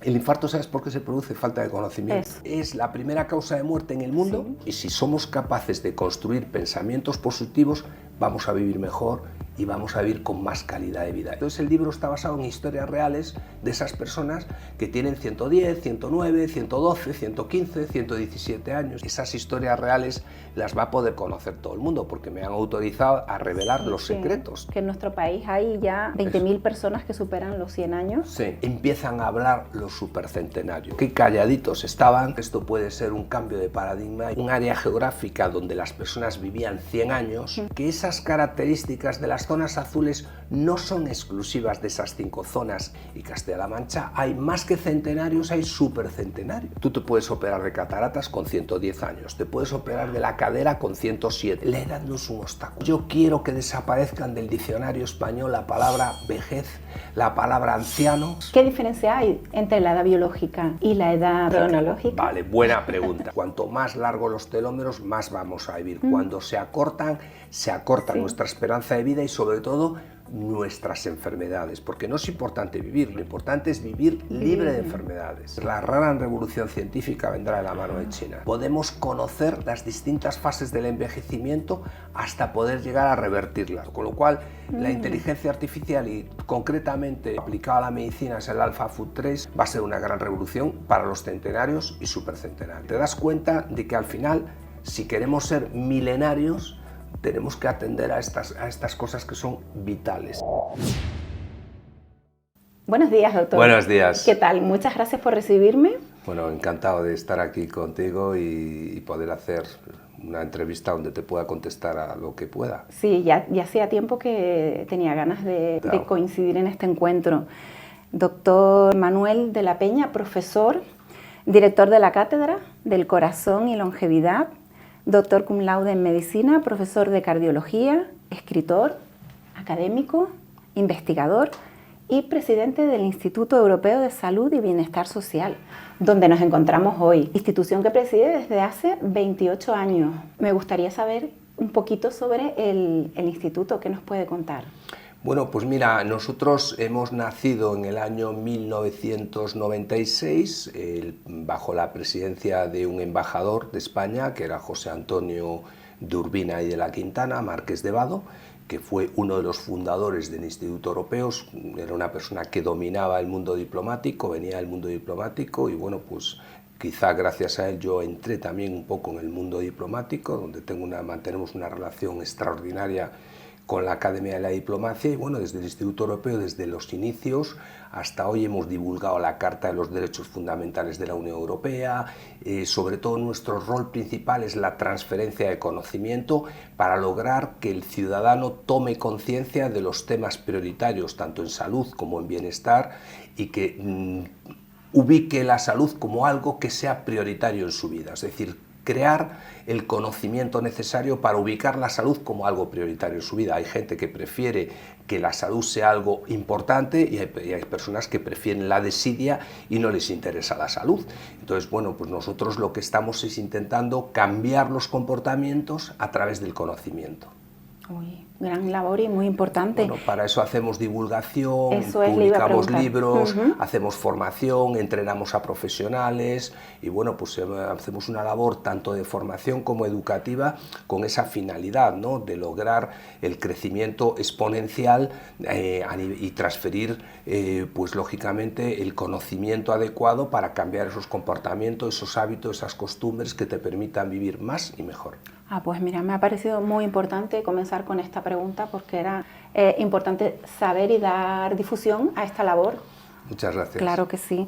El infarto, ¿sabes por qué se produce? Falta de conocimiento. Es la primera causa de muerte en el mundo, sí. Y si somos capaces de construir pensamientos positivos, vamos a vivir mejor y vamos a vivir con más calidad de vida. Entonces el libro está basado en historias reales de esas personas que tienen 110, 109, 112, 115, 117 años. Esas historias reales las va a poder conocer todo el mundo porque me han autorizado a revelar los secretos. Que en nuestro país hay ya 20.000 personas que superan los 100 años. Sí, empiezan a hablar los supercentenarios. Qué calladitos estaban. Esto puede ser un cambio de paradigma. Un área geográfica donde las personas vivían 100 años, que esas características de las zonas azules no son exclusivas de esas 5 zonas, y Castilla-La Mancha hay más que centenarios, hay supercentenarios. Tú te puedes operar de cataratas con 110 años, te puedes operar de la cadera con 107. La edad no es un obstáculo. Yo quiero que desaparezcan del diccionario español la palabra vejez, la palabra anciano. ¿Qué diferencia hay entre la edad biológica y la edad cronológica? Vale, buena pregunta. Cuanto más largos los telómeros, más vamos a vivir. Cuando se acorta nuestra esperanza de vida y sobre todo nuestras enfermedades, porque no es importante vivir, lo importante es vivir libre de enfermedades. La gran revolución científica vendrá de la mano de China. Podemos conocer las distintas fases del envejecimiento hasta poder llegar a revertirlas, con lo cual la inteligencia artificial y concretamente aplicada a la medicina es el AlphaFold 3, va a ser una gran revolución para los centenarios y supercentenarios. Te das cuenta de que al final, si queremos ser milenarios, tenemos que atender a estas cosas que son vitales. Buenos días, doctor. Buenos días. ¿Qué tal? Muchas gracias por recibirme. Bueno, encantado de estar aquí contigo y poder hacer una entrevista donde te pueda contestar a lo que pueda. Sí, ya hacía tiempo que tenía ganas de coincidir en este encuentro. Doctor Manuel de la Peña, profesor, director de la Cátedra del Corazón y Longevidad, doctor cum laude en Medicina, profesor de Cardiología, escritor, académico, investigador y presidente del Instituto Europeo de Salud y Bienestar Social, donde nos encontramos hoy, institución que preside desde hace 28 años. Me gustaría saber un poquito sobre el instituto. ¿Qué nos puede contar? Bueno, pues mira, nosotros hemos nacido en el año 1996 bajo la presidencia de un embajador de España, que era José Antonio de Urbina y de la Quintana, marqués de Vado, que fue uno de los fundadores del Instituto Europeo. Era una persona que dominaba el mundo diplomático, venía del mundo diplomático y bueno, pues quizá gracias a él yo entré también un poco en el mundo diplomático, donde mantenemos una relación extraordinaria con la Academia de la Diplomacia y bueno, desde el Instituto Europeo, desde los inicios hasta hoy hemos divulgado la Carta de los Derechos Fundamentales de la Unión Europea. Sobre todo nuestro rol principal es la transferencia de conocimiento para lograr que el ciudadano tome conciencia de los temas prioritarios, tanto en salud como en bienestar, y que ubique la salud como algo que sea prioritario en su vida, es decir, crear el conocimiento necesario para ubicar la salud como algo prioritario en su vida. Hay gente que prefiere que la salud sea algo importante y hay personas que prefieren la desidia y no les interesa la salud. Entonces, bueno, pues nosotros lo que estamos es intentando cambiar los comportamientos a través del conocimiento. Uy, gran labor y muy importante. Bueno, para eso hacemos divulgación, publicamos libros, hacemos formación, entrenamos a profesionales y bueno, pues hacemos una labor tanto de formación como educativa con esa finalidad, ¿no?, de lograr el crecimiento exponencial y transferir, pues lógicamente, el conocimiento adecuado para cambiar esos comportamientos, esos hábitos, esas costumbres que te permitan vivir más y mejor. Pues mira, me ha parecido muy importante comenzar con esta pregunta porque era importante saber y dar difusión a esta labor. Muchas gracias. Claro que sí.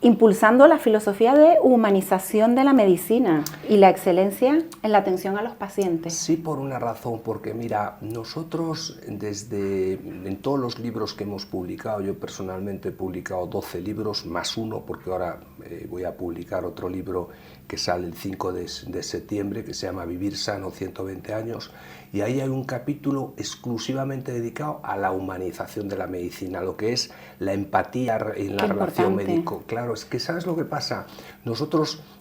Impulsando la filosofía de humanización de la medicina y la excelencia en la atención a los pacientes. Sí, por una razón, porque mira, nosotros en todos los libros que hemos publicado, yo personalmente he publicado 12 libros, más uno, porque ahora voy a publicar otro libro que sale el 5 de septiembre, que se llama Vivir Sano 120 años, y ahí hay un capítulo exclusivamente dedicado a la humanización de la medicina, lo que es la empatía en la relación médico. Claro, claro, es que ¿sabes lo que pasa?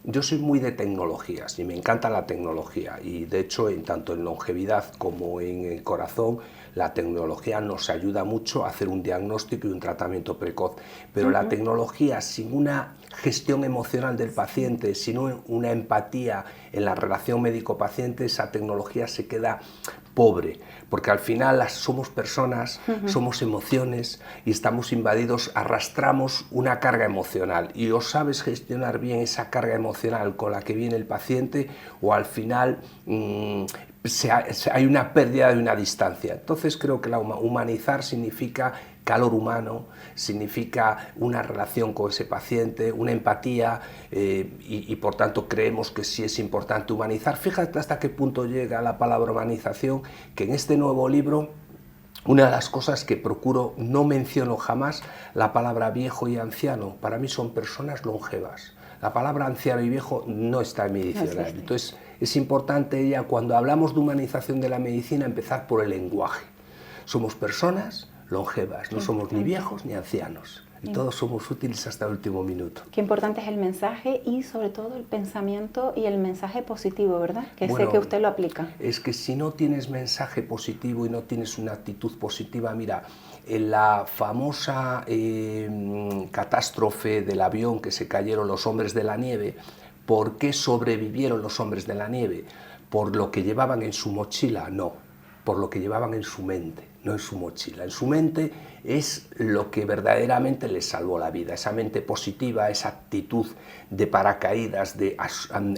Yo soy muy de tecnologías y me encanta la tecnología y de hecho tanto en longevidad como en el corazón la tecnología nos ayuda mucho a hacer un diagnóstico y un tratamiento precoz, pero la tecnología sin una gestión emocional del paciente, sin una empatía en la relación médico-paciente, esa tecnología se queda pobre, porque al final somos personas, somos emociones y estamos invadidos, arrastramos una carga emocional y o sabes gestionar bien esa carga emocional con la que viene el paciente o al final hay una pérdida de una distancia. Entonces creo que humanizar significa calor humano, significa una relación con ese paciente, una empatía y por tanto creemos que sí es importante humanizar. Fíjate hasta qué punto llega la palabra humanización, que en este nuevo libro una de las cosas que procuro, no menciono jamás la palabra viejo y anciano, para mí son personas longevas. La palabra anciano y viejo no está en mi diccionario. Entonces es importante ya cuando hablamos de humanización de la medicina empezar por el lenguaje. Somos personas longevas, no somos ni viejos ni ancianos. Y todos somos útiles hasta el último minuto. Qué importante es el mensaje y sobre todo el pensamiento y el mensaje positivo, ¿verdad? Que sé que usted lo aplica. Es que si no tienes mensaje positivo y no tienes una actitud positiva, mira, en la famosa catástrofe del avión que se cayeron los hombres de la nieve, ¿por qué sobrevivieron los hombres de la nieve? ¿Por lo que llevaban en su mochila? No, por lo que llevaban en su mente, no en su mochila. En su mente es lo que verdaderamente les salvó la vida, esa mente positiva, esa actitud de paracaídas, de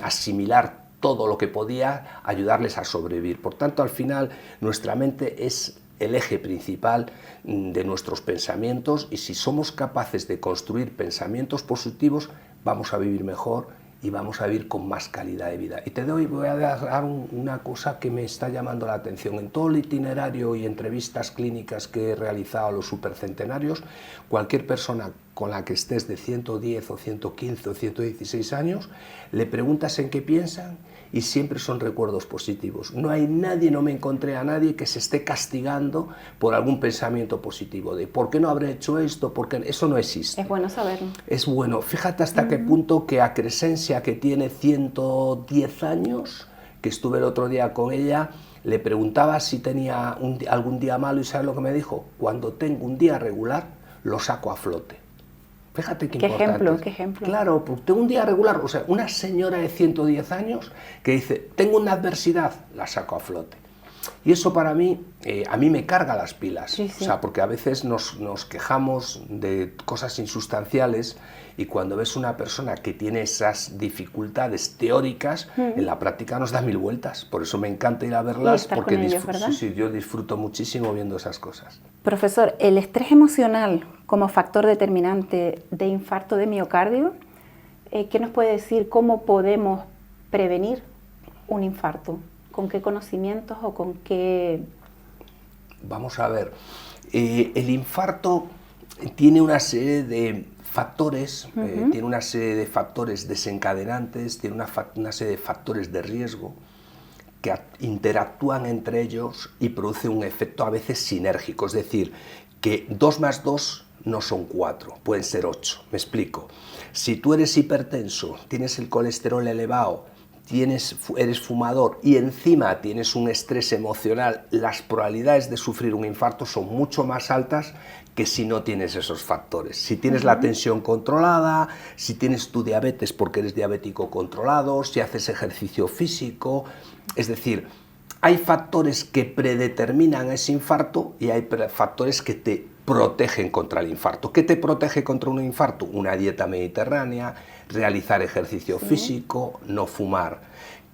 asimilar todo lo que podía ayudarles a sobrevivir. Por tanto, al final, nuestra mente es el eje principal de nuestros pensamientos y si somos capaces de construir pensamientos positivos, vamos a vivir mejor y vamos a vivir con más calidad de vida. Y voy a dar una cosa que me está llamando la atención. En todo el itinerario y entrevistas clínicas que he realizado a los supercentenarios, cualquier persona con la que estés de 110 o 115 o 116 años, le preguntas en qué piensan y siempre son recuerdos positivos. No me encontré a nadie que se esté castigando por algún pensamiento positivo, de ¿por qué no habré hecho esto? Porque eso no existe. Es bueno saberlo. Es bueno. Fíjate hasta qué punto que a Crescencia, que tiene 110 años, que estuve el otro día con ella, le preguntaba si tenía algún día malo y ¿sabes lo que me dijo? Cuando tengo un día regular, lo saco a flote. Fíjate qué importante. ¿Qué ejemplo? Claro, pues tengo un día regular, o sea, una señora de 110 años que dice, tengo una adversidad, la saco a flote. Y eso para mí, a mí me carga las pilas, sí, sí. O sea, porque a veces nos quejamos de cosas insustanciales y cuando ves una persona que tiene esas dificultades teóricas, en la práctica nos da mil vueltas. Por eso me encanta ir a verlas, porque yo disfruto muchísimo viendo esas cosas. Profesor, el estrés emocional como factor determinante de infarto de miocardio, ¿qué nos puede decir? ¿Cómo podemos prevenir un infarto? ¿Con qué conocimientos o con qué...? Vamos a ver, el infarto tiene una serie de factores, tiene una serie de factores desencadenantes, tiene una serie de factores de riesgo que interactúan entre ellos y producen un efecto a veces sinérgico, es decir, que 2 más 2 no son 4, pueden ser 8, me explico. Si tú eres hipertenso, tienes el colesterol elevado, eres fumador y encima tienes un estrés emocional, las probabilidades de sufrir un infarto son mucho más altas que si no tienes esos factores. Si tienes la tensión controlada, si tienes tu diabetes porque eres diabético controlado, si haces ejercicio físico, es decir, hay factores que predeterminan ese infarto y hay factores que te protegen contra el infarto. ¿Qué te protege contra un infarto? Una dieta mediterránea, realizar ejercicio físico, no fumar.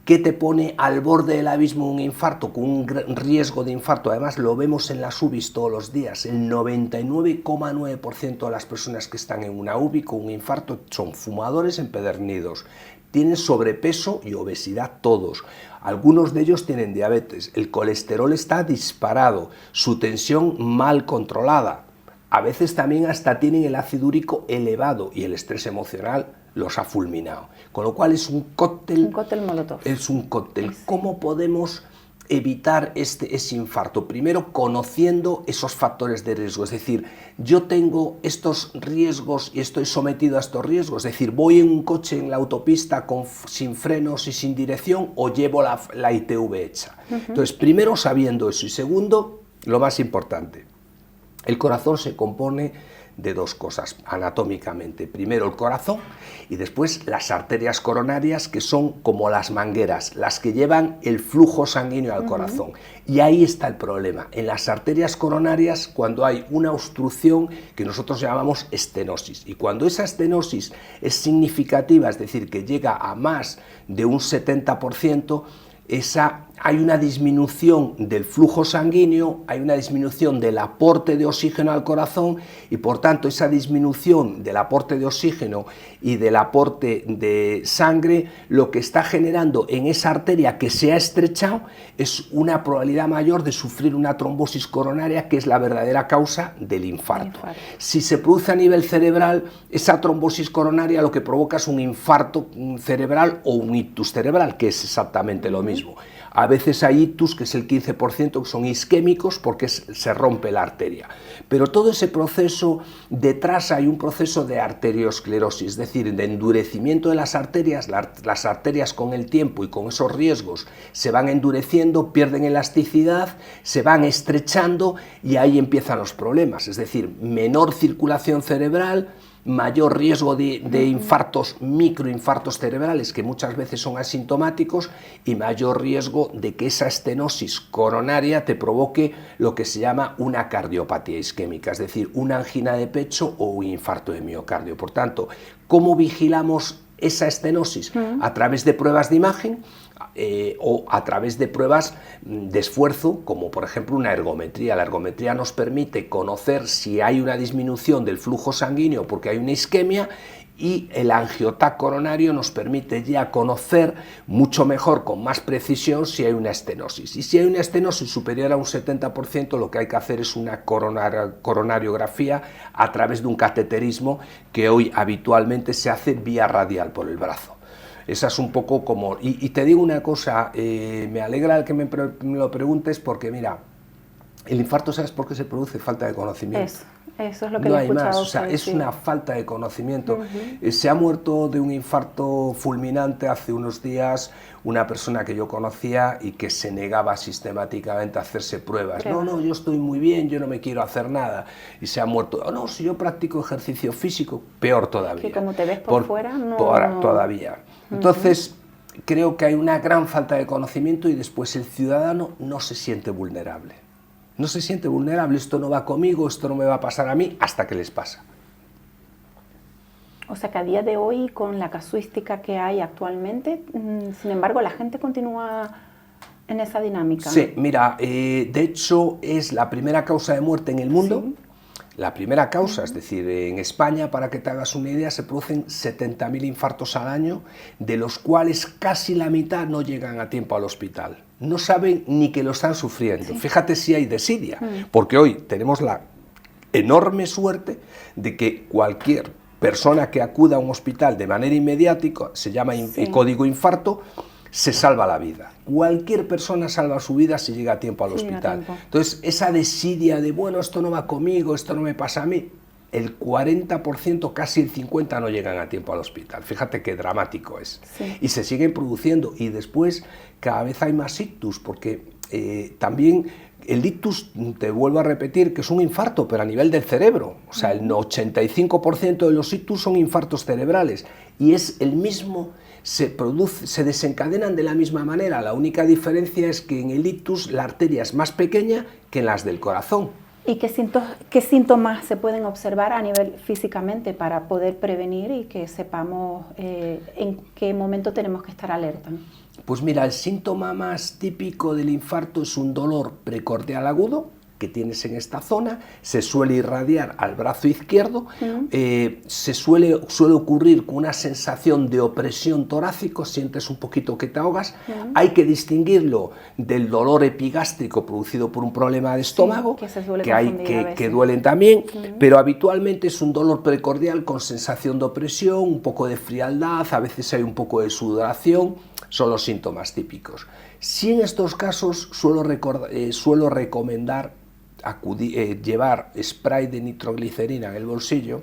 ¿Qué te pone al borde del abismo un infarto? Con un riesgo de infarto, además lo vemos en las UBIs todos los días, el 99,9% de las personas que están en una UBI con un infarto son fumadores empedernidos, tienen sobrepeso y obesidad todos, algunos de ellos tienen diabetes, el colesterol está disparado, su tensión mal controlada, a veces también hasta tienen el ácido úrico elevado y el estrés emocional los ha fulminado. Con lo cual es un cóctel. Un cóctel molotov. Es un cóctel. ¿Cómo podemos evitar ese infarto? Primero, conociendo esos factores de riesgo, es decir, yo tengo estos riesgos y estoy sometido a estos riesgos, es decir, voy en un coche en la autopista sin frenos y sin dirección o llevo la ITV hecha. Entonces, primero sabiendo eso y segundo, lo más importante, el corazón se compone de dos cosas anatómicamente. Primero el corazón y después las arterias coronarias, que son como las mangueras, las que llevan el flujo sanguíneo al corazón. Y ahí está el problema. En las arterias coronarias, cuando hay una obstrucción que nosotros llamamos estenosis. Y cuando esa estenosis es significativa, es decir, que llega a más de un 70%, hay una disminución del flujo sanguíneo, hay una disminución del aporte de oxígeno al corazón y por tanto esa disminución del aporte de oxígeno y del aporte de sangre lo que está generando en esa arteria que se ha estrechado es una probabilidad mayor de sufrir una trombosis coronaria, que es la verdadera causa del infarto. Si se produce a nivel cerebral, esa trombosis coronaria lo que provoca es un infarto cerebral o un ictus cerebral, que es exactamente lo mismo. A veces hay ictus, que es el 15%, que son isquémicos porque se rompe la arteria. Pero todo ese proceso, detrás hay un proceso de arteriosclerosis, es decir, de endurecimiento de las arterias. Las arterias con el tiempo y con esos riesgos se van endureciendo, pierden elasticidad, se van estrechando y ahí empiezan los problemas. Es decir, menor circulación cerebral, mayor riesgo de infartos, microinfartos cerebrales, que muchas veces son asintomáticos, y mayor riesgo de que esa estenosis coronaria te provoque lo que se llama una cardiopatía isquémica, es decir, una angina de pecho o un infarto de miocardio. Por tanto, ¿cómo vigilamos esa estenosis? A través de pruebas de imagen, o a través de pruebas de esfuerzo, como por ejemplo una ergometría. La ergometría nos permite conocer si hay una disminución del flujo sanguíneo porque hay una isquemia, y el angiotac coronario nos permite ya conocer mucho mejor, con más precisión, si hay una estenosis. Y si hay una estenosis superior a un 70%, lo que hay que hacer es una coronariografía a través de un cateterismo que hoy habitualmente se hace vía radial por el brazo. Esa es un poco como... Y te digo una cosa, me alegra el que me lo preguntes, porque mira, el infarto, ¿sabes por qué se produce? Falta de conocimiento. Eso es lo que no le he hay escuchado. más, o sea, es una falta de conocimiento. Se ha muerto de un infarto fulminante hace unos días una persona que yo conocía y que se negaba sistemáticamente a hacerse pruebas. No, yo estoy muy bien, yo no me quiero hacer nada. Y se ha muerto. No, si yo practico ejercicio físico, peor todavía. Que como te ves por fuera, no... Todavía. Entonces, creo que hay una gran falta de conocimiento y después el ciudadano no se siente vulnerable. No se siente vulnerable, esto no va conmigo, esto no me va a pasar a mí, hasta que les pasa. O sea que a día de hoy, con la casuística que hay actualmente, sin embargo, la gente continúa en esa dinámica. Sí, mira, de hecho es la primera causa de muerte en el mundo. Sí. La primera causa, es decir, en España, para que te hagas una idea, se producen 70.000 infartos al año, de los cuales casi la mitad no llegan a tiempo al hospital. No saben ni que lo están sufriendo. Sí. Fíjate si hay desidia, porque hoy tenemos la enorme suerte de que cualquier persona que acuda a un hospital de manera inmediata, se llama código infarto, se salva la vida. Cualquier persona salva su vida si llega a tiempo al hospital. Entonces, esa desidia de, bueno, esto no va conmigo, esto no me pasa a mí, el 40%, casi el 50% no llegan a tiempo al hospital. Fíjate qué dramático es. Sí. Y se siguen produciendo, y después cada vez hay más ictus, porque también el ictus, te vuelvo a repetir, que es un infarto, pero a nivel del cerebro. O sea, el 85% de los ictus son infartos cerebrales, y es el mismo... se desencadenan de la misma manera. La única diferencia es que en el ictus la arteria es más pequeña que en las del corazón. ¿Y qué síntomas se pueden observar a nivel físicamente para poder prevenir y que sepamos en qué momento tenemos que estar alerta? Pues mira, el síntoma más típico del infarto es un dolor precordial agudo que tienes en esta zona, se suele irradiar al brazo izquierdo, se suele ocurrir con una sensación de opresión torácica, sientes un poquito que te ahogas. Hay que distinguirlo del dolor epigástrico producido por un problema de estómago, que duelen también, pero habitualmente es un dolor precordial con sensación de opresión, un poco de frialdad, a veces hay un poco de sudoración. son los síntomas típicos. Si en estos casos suelo recomendar llevar spray de nitroglicerina en el bolsillo,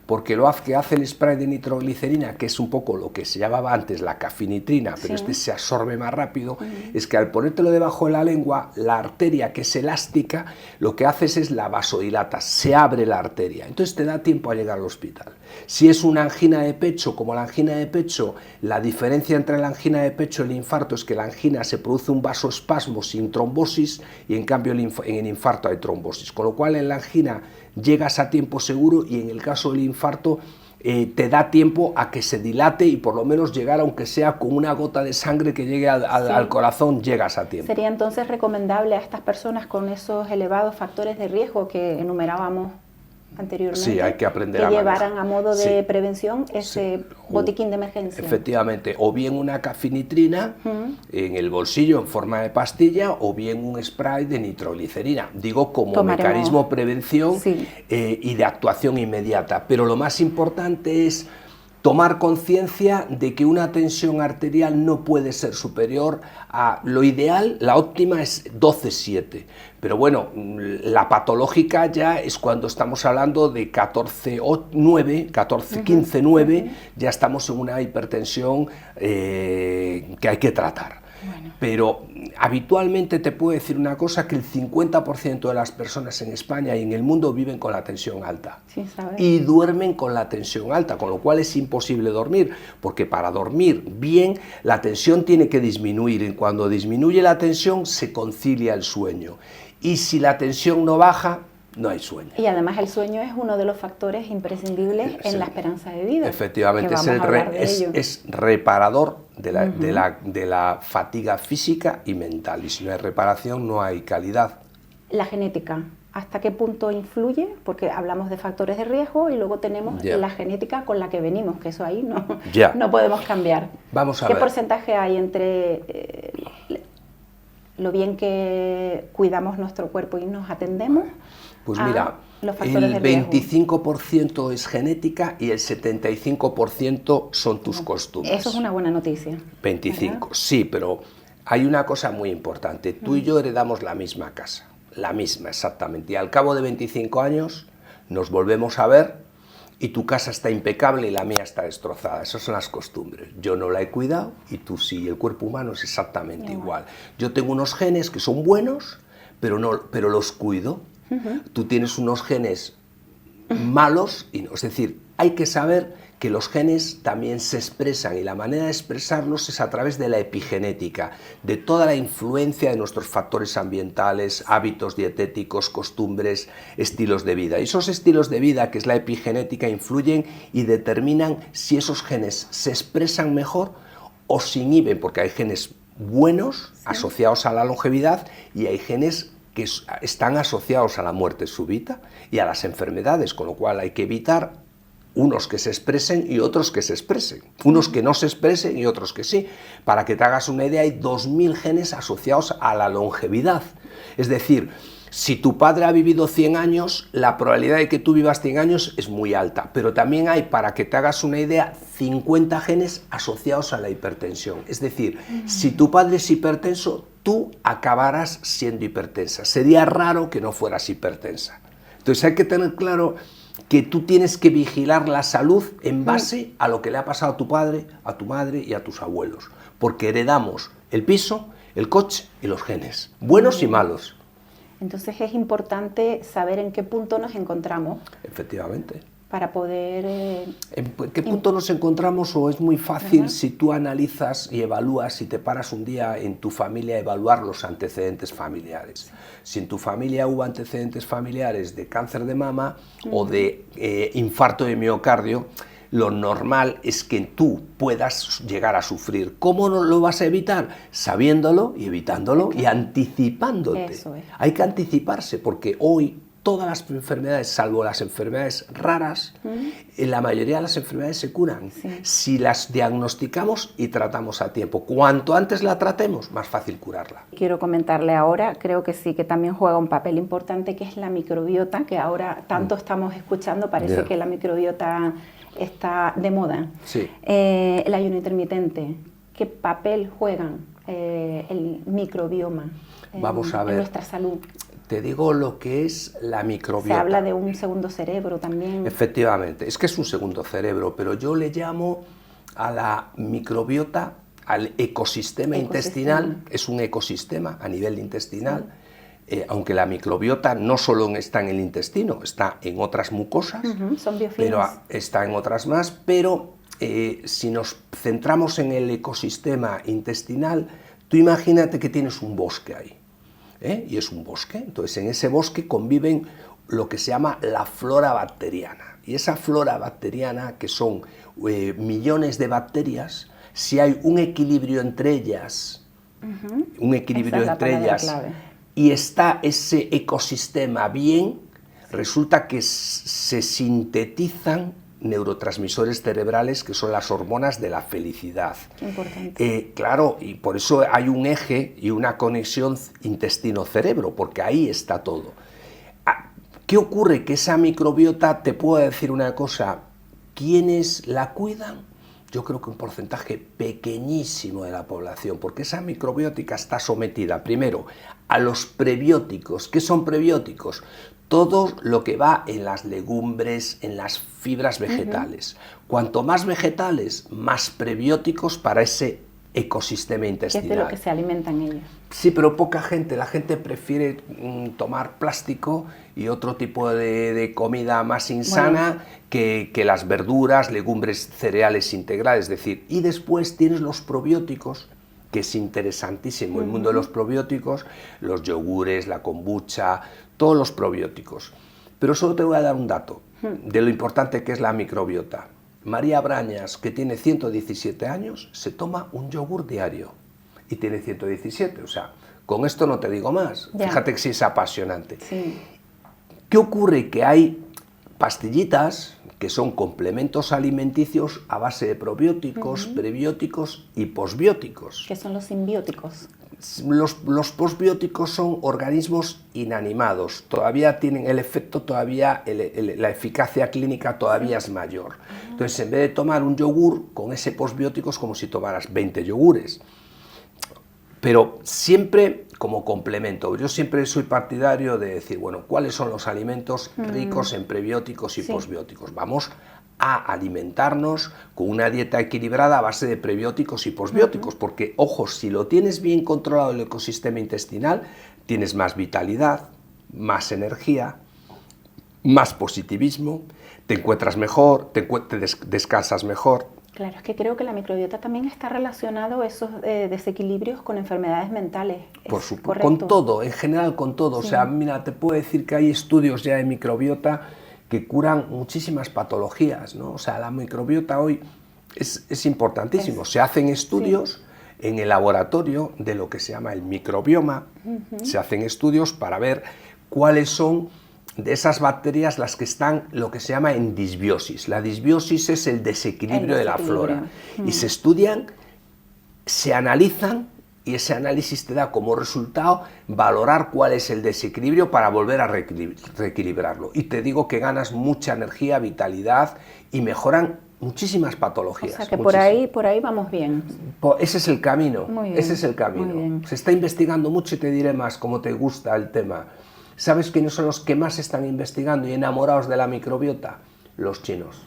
porque lo que hace el spray de nitroglicerina, que es un poco lo que se llamaba antes la cafinitrina, pero este se absorbe más rápido, es que al ponértelo debajo de la lengua, la arteria, que es elástica, lo que haces es la vasodilata, se abre la arteria, entonces te da tiempo a llegar al hospital. Si es una angina de pecho, como la angina de pecho, la diferencia entre la angina de pecho y el infarto es que la angina se produce un vasoespasmo sin trombosis y en cambio en el infarto hay trombosis, con lo cual en la angina llegas a tiempo seguro y en el caso del infarto te da tiempo a que se dilate y por lo menos llegar, aunque sea con una gota de sangre que llegue al corazón, llegas a tiempo. ¿Sería entonces recomendable a estas personas con esos elevados factores de riesgo que enumerábamos anteriormente, sí, hay que aprender que a llevaran a modo de prevención ese botiquín de emergencia? Efectivamente, o bien una cafinitrina en el bolsillo en forma de pastilla, o bien un spray de nitroglicerina, digo como mecanismo de prevención y de actuación inmediata, pero lo más importante es tomar conciencia de que una tensión arterial no puede ser superior a lo ideal, la óptima es 12/7, pero bueno, la patológica ya es cuando estamos hablando de 15/9, ya estamos en una hipertensión que hay que tratar. Bueno. Pero habitualmente te puedo decir una cosa, que el 50% de las personas en España y en el mundo viven con la tensión alta y duermen con la tensión alta, con lo cual es imposible dormir, porque para dormir bien la tensión tiene que disminuir y cuando disminuye la tensión se concilia el sueño y si la tensión no baja, no hay sueño. Y además el sueño es uno de los factores imprescindibles en la esperanza de vida. Efectivamente, es reparador de la fatiga física y mental, y si no hay reparación no hay calidad. La genética, ¿hasta qué punto influye? Porque hablamos de factores de riesgo y luego tenemos la genética con la que venimos, que eso ahí no podemos cambiar. Vamos a ver. ¿Qué porcentaje hay entre lo bien que cuidamos nuestro cuerpo y nos atendemos? Pues mira, el 25% es genética y el 75% son tus costumbres. Eso es una buena noticia. 25, ¿verdad? Sí, pero hay una cosa muy importante. Tú y yo heredamos la misma casa, la misma exactamente. Y al cabo de 25 años nos volvemos a ver y tu casa está impecable y la mía está destrozada. Esas son las costumbres. Yo no la he cuidado y tú sí. El cuerpo humano es exactamente igual. Yo tengo unos genes que son buenos, pero los cuido. Tú tienes unos genes malos, es decir, hay que saber que los genes también se expresan y la manera de expresarlos es a través de la epigenética, de toda la influencia de nuestros factores ambientales, hábitos dietéticos, costumbres, estilos de vida. Y esos estilos de vida, que es la epigenética, influyen y determinan si esos genes se expresan mejor o se inhiben, porque hay genes buenos asociados a la longevidad y hay genes que están asociados a la muerte súbita y a las enfermedades, con lo cual hay que evitar unos que se expresen y otros que se expresen, unos que no se expresen y otros que sí. Para que te hagas una idea, hay 2000 genes asociados a la longevidad, es decir, si tu padre ha vivido 100 años, la probabilidad de que tú vivas 100 años es muy alta, pero también hay, para que te hagas una idea, 50 genes asociados a la hipertensión. Es decir, si tu padre es hipertenso, tú acabarás siendo hipertensa. Sería raro que no fueras hipertensa. Entonces hay que tener claro que tú tienes que vigilar la salud en base a lo que le ha pasado a tu padre, a tu madre y a tus abuelos, porque heredamos el piso, el coche y los genes, buenos y malos. Entonces es importante saber en qué punto nos encontramos. Efectivamente. Para poder... ¿En qué punto nos encontramos? O es muy fácil si tú analizas y evalúas, si te paras un día en tu familia, evaluar los antecedentes familiares. Si en tu familia hubo antecedentes familiares de cáncer de mama o de infarto de miocardio, lo normal es que tú puedas llegar a sufrir. ¿Cómo no lo vas a evitar? Sabiéndolo y evitándolo y anticipándote. Eso es. Hay que anticiparse porque hoy todas las enfermedades, salvo las enfermedades raras, la mayoría de las enfermedades se curan. Si las diagnosticamos y tratamos a tiempo. Cuanto antes la tratemos, más fácil curarla. Quiero comentarle ahora, creo que sí, que también juega un papel importante, que es la microbiota, que ahora tanto estamos escuchando, parece que la microbiota está de moda. Sí. El ayuno intermitente, qué papel juegan el microbioma en nuestra salud. Te digo lo que es la microbiota. Se habla de un segundo cerebro también. Efectivamente, es que es un segundo cerebro, pero yo le llamo a la microbiota, al ecosistema intestinal, es un ecosistema a nivel intestinal, aunque la microbiota no solo está en el intestino, está en otras mucosas, son biofilms, pero está en otras más, pero si nos centramos en el ecosistema intestinal, tú imagínate que tienes un bosque ahí. Y es un bosque, entonces en ese bosque conviven lo que se llama la flora bacteriana, y esa flora bacteriana, que son millones de bacterias, si hay un equilibrio entre ellas, y está ese ecosistema bien, resulta que se sintetizan neurotransmisores cerebrales que son las hormonas de la felicidad. Qué importante. Claro, y por eso hay un eje y una conexión intestino-cerebro, porque ahí está todo. ¿Qué ocurre? Que esa microbiota, te puedo decir una cosa, ¿quiénes la cuidan? Yo creo que un porcentaje pequeñísimo de la población, porque esa microbiótica está sometida primero a los prebióticos. ¿Qué son prebióticos? Todo lo que va en las legumbres, en las fibras vegetales. Cuanto más vegetales, más prebióticos para ese ecosistema intestinal. ¿Qué es de lo que se alimentan ellos? Sí, pero poca gente. La gente prefiere tomar plástico y otro tipo de comida más insana que las verduras, legumbres, cereales integrales. Es decir, y después tienes los probióticos, que es interesantísimo el mundo de los probióticos, los yogures, la kombucha, todos los probióticos. Pero solo te voy a dar un dato de lo importante que es la microbiota. María Brañas, que tiene 117 años, se toma un yogur diario y tiene 117, o sea, con esto no te digo más. Ya. Fíjate que sí es apasionante. Sí. ¿Qué ocurre? Que hay pastillitas que son complementos alimenticios a base de probióticos, prebióticos y posbióticos. ¿Qué son los simbióticos? Los posbióticos son organismos inanimados, todavía tienen el efecto, todavía la eficacia clínica todavía es mayor. Entonces, en vez de tomar un yogur con ese posbiótico, es como si tomaras 20 yogures. Pero siempre como complemento. Yo siempre soy partidario de decir, bueno, ¿cuáles son los alimentos ricos en prebióticos y posbióticos? Vamos a alimentarnos con una dieta equilibrada a base de prebióticos y posbióticos, porque, ojo, si lo tienes bien controlado el ecosistema intestinal, tienes más vitalidad, más energía, más positivismo, te encuentras mejor, descansas mejor. Claro, es que creo que la microbiota también está relacionado a esos desequilibrios con enfermedades mentales. Por supuesto, con todo, en general con todo. Sí. O sea, mira, te puedo decir que hay estudios ya de microbiota que curan muchísimas patologías, ¿no? O sea, la microbiota hoy es importantísimo. Se hacen estudios en el laboratorio de lo que se llama el microbioma, se hacen estudios para ver cuáles son de esas bacterias las que están lo que se llama en disbiosis. La disbiosis es el desequilibrio de la flora. Y se estudian, se analizan, y ese análisis te da como resultado valorar cuál es el desequilibrio para volver a reequilibrarlo. Y te digo que ganas mucha energía, vitalidad y mejoran muchísimas patologías. O sea que por ahí vamos bien. Ese es el camino. Muy bien, ese es el camino. Se está investigando mucho y te diré más como te gusta el tema. ¿Sabes quiénes son los que más están investigando y enamorados de la microbiota? Los chinos.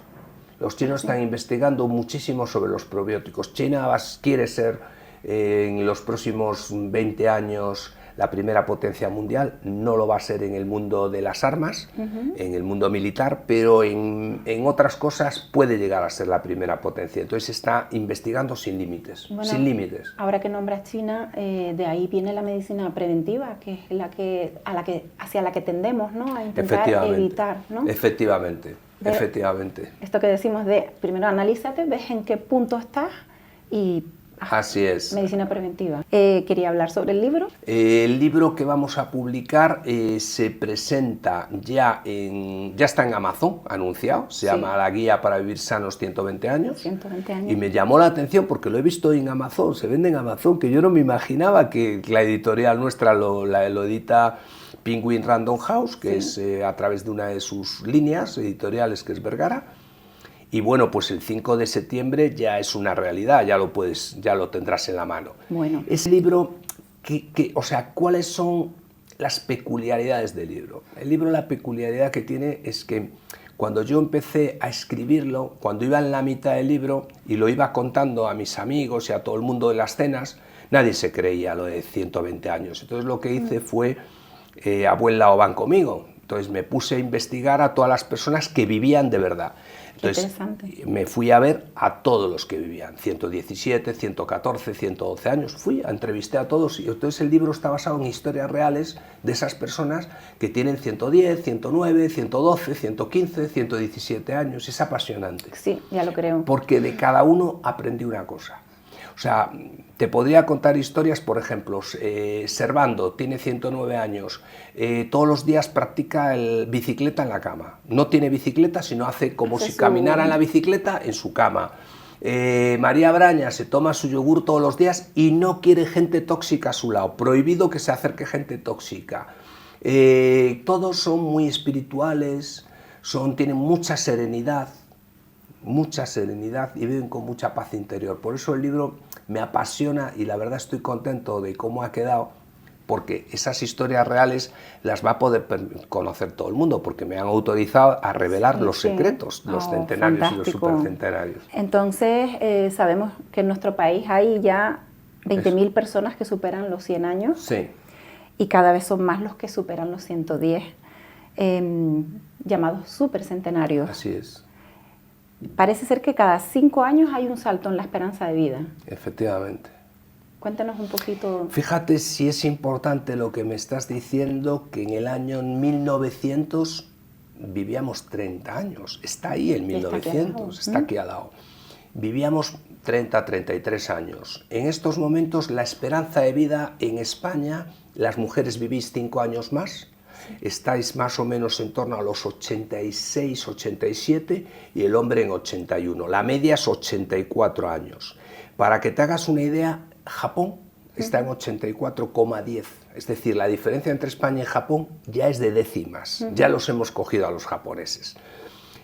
Los chinos están investigando muchísimo sobre los probióticos. China quiere ser en los próximos 20 años la primera potencia mundial. No lo va a ser en el mundo de las armas, en el mundo militar, pero en otras cosas puede llegar a ser la primera potencia. Entonces está investigando sin límites, sin límites. Ahora que nombras China, de ahí viene la medicina preventiva, que es hacia la que tendemos, ¿no? A intentar evitar, ¿no? Efectivamente. Esto que decimos de, primero analízate, ves en qué punto estás y... Así es. Medicina preventiva. Quería hablar sobre el libro. El libro que vamos a publicar se presenta ya está en Amazon, anunciado. Se llama La Guía para Vivir Sanos 120 años. 120 años. Y me llamó la atención porque lo he visto en Amazon, se vende en Amazon, que yo no me imaginaba que la editorial nuestra lo edita Penguin Random House, que es a través de una de sus líneas editoriales, que es Vergara. Y bueno, pues el 5 de septiembre ya es una realidad, ya lo tendrás en la mano. Bueno. Ese libro, o sea, ¿cuáles son las peculiaridades del libro? El libro, la peculiaridad que tiene es que cuando yo empecé a escribirlo, cuando iba en la mitad del libro y lo iba contando a mis amigos y a todo el mundo en las cenas, nadie se creía lo de 120 años. Entonces lo que hice fue, a buen lado van conmigo. Entonces me puse a investigar a todas las personas que vivían de verdad. Entonces me fui a ver a todos los que vivían, 117, 114, 112 años. Entrevisté a todos y entonces el libro está basado en historias reales de esas personas que tienen 110, 109, 112, 115, 117 años. Es apasionante. Sí, ya lo creo. Porque de cada uno aprendí una cosa. O sea, te podría contar historias, por ejemplo, Servando tiene 109 años, todos los días practica bicicleta en la cama. No tiene bicicleta, sino hace como si caminara en la bicicleta en su cama. María Braña se toma su yogur todos los días y no quiere gente tóxica a su lado, prohibido que se acerque gente tóxica. Todos son muy espirituales, tienen mucha serenidad y viven con mucha paz interior. Por eso el libro me apasiona y la verdad estoy contento de cómo ha quedado, porque esas historias reales las va a poder conocer todo el mundo, porque me han autorizado a revelar los secretos, los centenarios fantástico. Y los supercentenarios. Entonces, sabemos que en nuestro país hay ya 20.000 personas que superan los 100 años. Sí. Y cada vez son más los que superan los 110, llamados supercentenarios. Así es. Parece ser que cada 5 años hay un salto en la esperanza de vida. Efectivamente. Cuéntanos un poquito. Fíjate si es importante lo que me estás diciendo, que en el año 1900 vivíamos 30 años. Está ahí el 1900, está aquí al lado. Vivíamos 30, 33 años. En estos momentos la esperanza de vida en España, las mujeres vivís 5 años más. Estáis más o menos en torno a los 86, 87 y el hombre en 81. La media es 84 años. Para que te hagas una idea, Japón está en 84,10. Es decir, la diferencia entre España y Japón ya es de décimas. Ya los hemos cogido a los japoneses.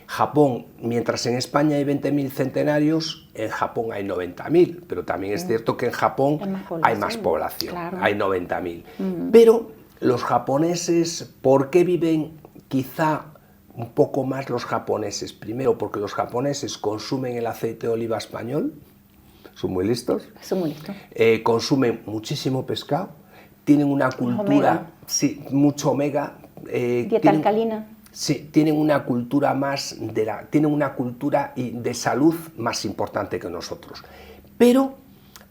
Japón, mientras en España hay 20.000 centenarios, en Japón hay 90.000. Pero también es cierto que en Japón hay más población, claro. Hay 90.000. Pero los japoneses, ¿por qué viven quizá un poco más los japoneses? Primero, porque los japoneses consumen el aceite de oliva español, son muy listos. Son muy listos. Consumen muchísimo pescado, tienen una cultura, sí, mucho omega. Dieta alcalina. Sí, tienen una cultura tienen una cultura de salud más importante que nosotros. Pero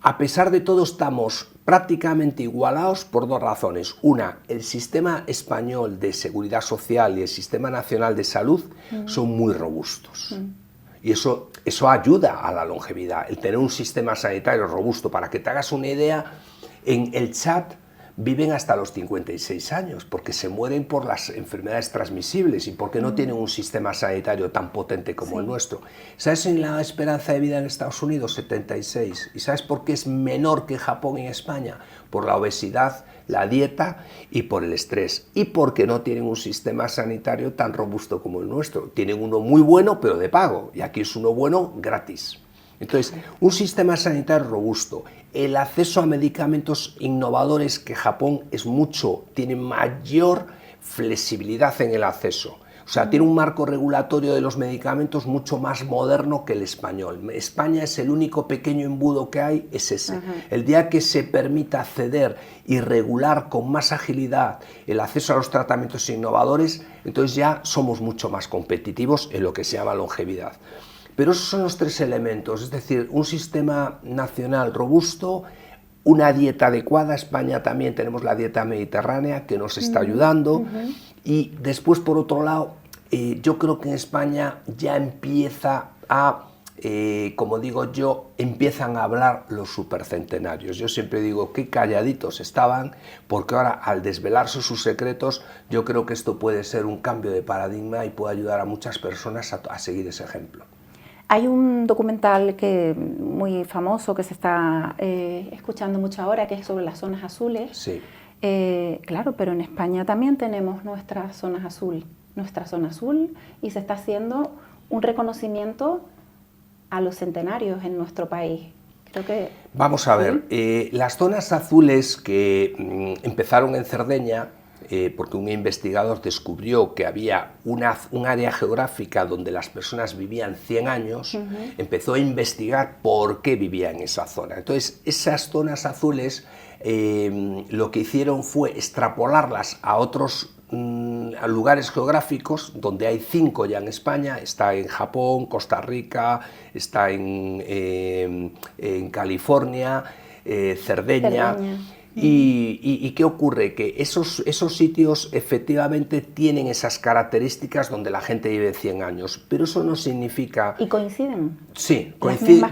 a pesar de todo estamos prácticamente igualados por dos razones. Una, el sistema español de seguridad social y el sistema nacional de salud son muy robustos. Y eso ayuda a la longevidad, el tener un sistema sanitario robusto. Para que te hagas una idea, en el Chad viven hasta los 56 años, porque se mueren por las enfermedades transmisibles y porque no tienen un sistema sanitario tan potente como el nuestro. ¿Sabes en la esperanza de vida en Estados Unidos? 76. ¿Y sabes por qué es menor que Japón y España? Por la obesidad, la dieta y por el estrés. Y porque no tienen un sistema sanitario tan robusto como el nuestro. Tienen uno muy bueno, pero de pago. Y aquí es uno bueno gratis. Entonces, un sistema sanitario robusto, el acceso a medicamentos innovadores, que Japón tiene mayor flexibilidad en el acceso. O sea, tiene un marco regulatorio de los medicamentos mucho más moderno que el español. España es el único pequeño embudo que hay, es ese. El día que se permita acceder y regular con más agilidad el acceso a los tratamientos innovadores, entonces ya somos mucho más competitivos en lo que se llama longevidad. Pero esos son los tres elementos, es decir, un sistema nacional robusto, una dieta adecuada. España también tenemos la dieta mediterránea que nos está ayudando. Y después, por otro lado, yo creo que en España ya empieza a, como digo yo, empiezan a hablar los supercentenarios. Yo siempre digo que calladitos estaban, porque ahora al desvelarse sus secretos, yo creo que esto puede ser un cambio de paradigma y puede ayudar a muchas personas a seguir ese ejemplo. Hay un documental muy famoso que se está escuchando mucho ahora, que es sobre las zonas azules. Sí. Claro, pero en España también tenemos nuestra zona azul, y se está haciendo un reconocimiento a los centenarios en nuestro país. Creo que... Vamos a ver, las zonas azules que empezaron en Cerdeña, porque un investigador descubrió que había un área geográfica donde las personas vivían 100 años, empezó a investigar por qué vivían en esa zona. Entonces, esas zonas azules lo que hicieron fue extrapolarlas a otros a lugares geográficos, donde hay 5 ya en España, está en Japón, Costa Rica, está en California, Cerdeña. ¿Y qué ocurre? Que esos sitios efectivamente tienen esas características donde la gente vive 100 años, pero eso no significa... ¿Y coinciden? Sí,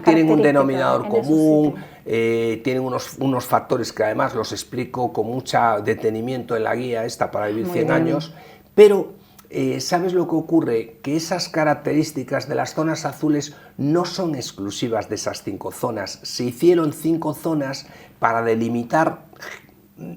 tienen un denominador común, tienen unos factores que además los explico con mucho detenimiento en la guía esta para vivir 100 años, pero... ¿sabes lo que ocurre? Que esas características de las zonas azules no son exclusivas de esas 5 zonas. Se hicieron 5 zonas para delimitar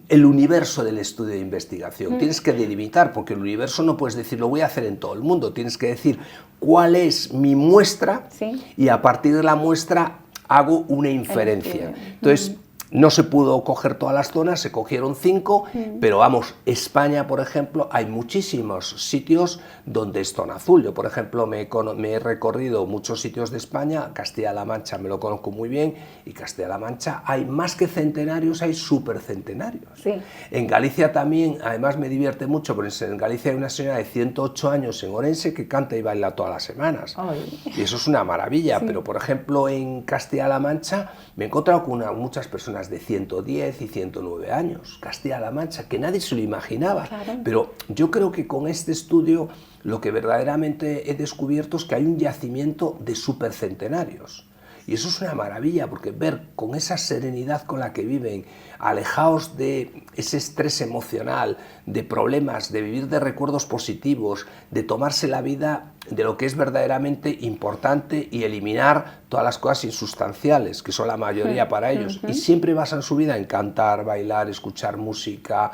el universo del estudio de investigación. Tienes que delimitar, porque el universo no puedes decir lo voy a hacer en todo el mundo. Tienes que decir cuál es mi muestra y a partir de la muestra hago una inferencia. Entonces, no se pudo coger todas las zonas, se cogieron 5, pero vamos, España, por ejemplo, hay muchísimos sitios donde es zona azul. Yo, por ejemplo, me he recorrido muchos sitios de España, Castilla-La Mancha me lo conozco muy bien, y Castilla-La Mancha hay más que centenarios, hay supercentenarios. Sí. En Galicia también, además me divierte mucho, porque en Galicia hay una señora de 108 años en Orense que canta y baila todas las semanas. Ay. Y eso es una maravilla, pero por ejemplo en Castilla-La Mancha me he encontrado con muchas personas de 110 y 109 años, Castilla-La Mancha, que nadie se lo imaginaba. Claro. Pero yo creo que con este estudio lo que verdaderamente he descubierto es que hay un yacimiento de supercentenarios. Y eso es una maravilla, porque ver con esa serenidad con la que viven, alejados de ese estrés emocional, de problemas, de vivir de recuerdos positivos, de tomarse la vida de lo que es verdaderamente importante y eliminar todas las cosas insustanciales, que son la mayoría para ellos. Y siempre basan su vida en cantar, bailar, escuchar música,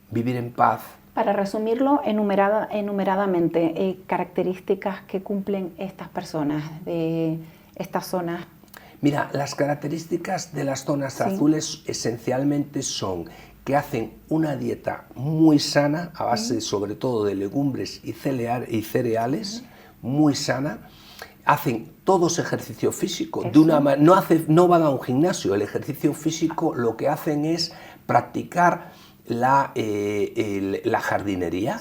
vivir en paz. Para resumirlo enumeradamente, características que cumplen estas personas de estas zonas. Mira, las características de las zonas azules esencialmente son que hacen una dieta muy sana, a base sobre todo de legumbres y cereales, muy sana. Hacen todos ejercicio físico, no van a un gimnasio. El ejercicio físico lo que hacen es practicar la jardinería.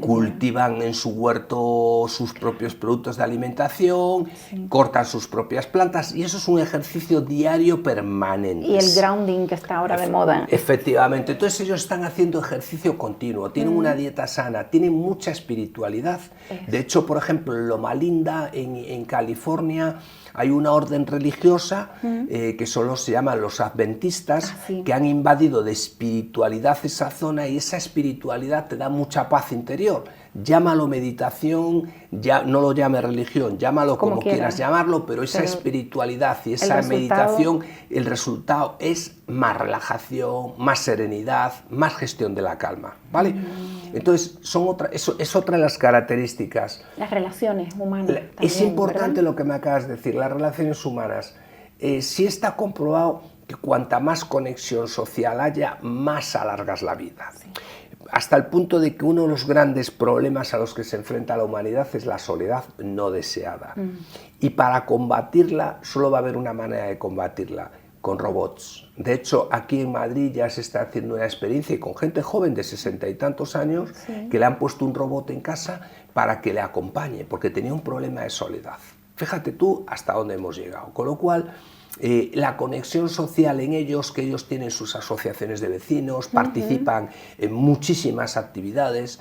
Cultivan en su huerto sus propios productos de alimentación, cortan sus propias plantas, y eso es un ejercicio diario permanente. Y el grounding que está ahora de moda. Efectivamente, entonces ellos están haciendo ejercicio continuo, tienen una dieta sana, tienen mucha espiritualidad. De hecho, por ejemplo, en Loma Linda, en California, hay una orden religiosa que solo se llaman los adventistas, que han invadido de espiritualidad esa zona, y esa espiritualidad te da mucha paz interior. Llámalo meditación, ya no lo llame religión, llámalo como quieras llamarlo, pero esa espiritualidad y esa meditación, el resultado es más relajación, más serenidad, más gestión de la calma, ¿vale? Entonces, eso es otra de las características. Las relaciones humanas también, es importante, ¿verdad? Lo que me acabas de decir, las relaciones humanas. Sí está comprobado que cuanta más conexión social haya, más alargas la vida. Sí. Hasta el punto de que uno de los grandes problemas a los que se enfrenta la humanidad es la soledad no deseada. Y para combatirla, solo va a haber una manera de combatirla: con robots. De hecho, aquí en Madrid ya se está haciendo una experiencia, y con gente joven de 60 y tantos años, que le han puesto un robot en casa para que le acompañe, porque tenía un problema de soledad. Fíjate tú hasta dónde hemos llegado. Con lo cual, la conexión social en ellos, que ellos tienen sus asociaciones de vecinos, participan en muchísimas actividades,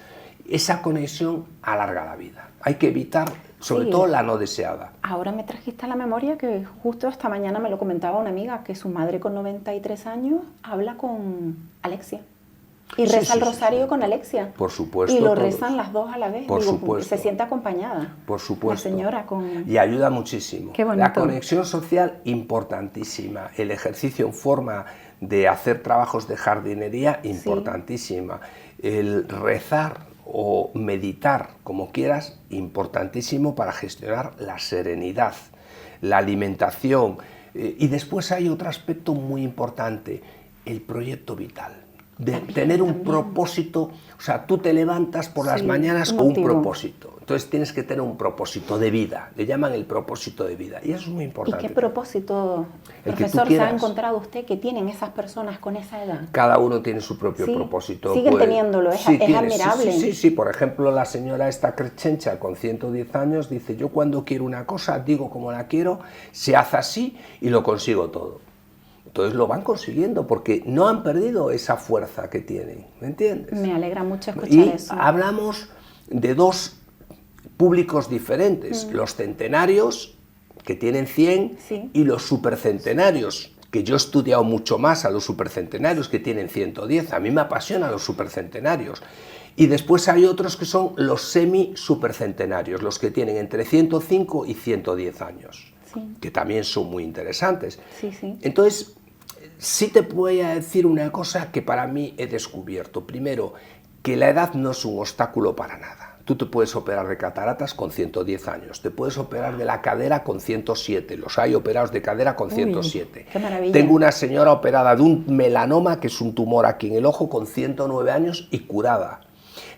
esa conexión alarga la vida. Hay que evitar, sobre todo, la no deseada. Ahora me trajiste a la memoria que justo esta mañana me lo comentaba una amiga, que su madre con 93 años habla con Alexia. Y reza el rosario con Alexia. Por supuesto. Y lo rezan las dos a la vez. Por supuesto. Se siente acompañada. Por supuesto. La señora con... Y ayuda muchísimo. Qué bonito. La conexión social, importantísima. El ejercicio en forma de hacer trabajos de jardinería, importantísima. El rezar o meditar, como quieras, importantísimo para gestionar la serenidad, la alimentación. Y después hay otro aspecto muy importante, el proyecto vital. De tener un propósito, o sea, tú te levantas por las mañanas con un propósito, entonces tienes que tener un propósito de vida, le llaman el propósito de vida, y eso es muy importante. ¿Y qué propósito, profesor, se ha encontrado usted que tienen esas personas con esa edad? Cada uno tiene su propio propósito. Siguen teniéndolo, es admirable. Sí, por ejemplo, la señora esta Crechencha con 110 años dice, yo cuando quiero una cosa, digo como la quiero, se hace así y lo consigo todo. Entonces lo van consiguiendo porque no han perdido esa fuerza que tienen, ¿me entiendes? Me alegra mucho escuchar eso. Hablamos de dos públicos diferentes, los centenarios, que tienen 100, y los supercentenarios, que yo he estudiado mucho más a los supercentenarios, que tienen 110. A mí me apasionan los supercentenarios. Y después hay otros que son los semi-supercentenarios, los que tienen entre 105 y 110 años, que también son muy interesantes. Entonces, sí te voy a decir una cosa que para mí he descubierto. Primero, que la edad no es un obstáculo para nada. Tú te puedes operar de cataratas con 110 años, te puedes operar de la cadera con 107, los hay operados de cadera con 107. ¡Qué maravilla! Tengo una señora operada de un melanoma, que es un tumor aquí en el ojo, con 109 años y curada.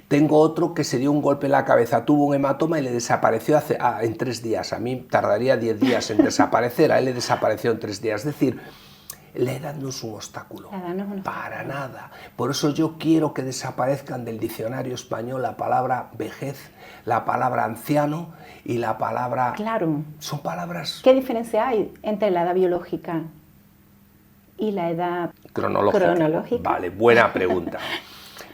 Tengo otro que se dio un golpe en la cabeza, tuvo un hematoma y le desapareció en 3 días. A mí tardaría 10 días en desaparecer, a él le desapareció en 3 días. Es decir, la edad no es un obstáculo, para nada. Por eso yo quiero que desaparezcan del diccionario español la palabra vejez, la palabra anciano y la palabra... Claro. Son palabras... ¿Qué diferencia hay entre la edad biológica y la edad cronológica? Vale, buena pregunta.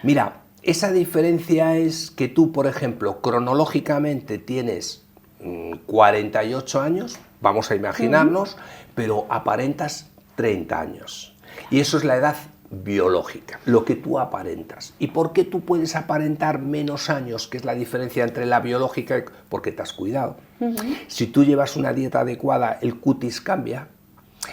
Mira, esa diferencia es que tú, por ejemplo, cronológicamente tienes 48 años, vamos a imaginarnos, pero aparentas 30 años. Y eso es la edad biológica, lo que tú aparentas. ¿Y por qué tú puedes aparentar menos años, que es la diferencia entre la biológica? Porque te has cuidado. Si tú llevas una dieta adecuada, el cutis cambia.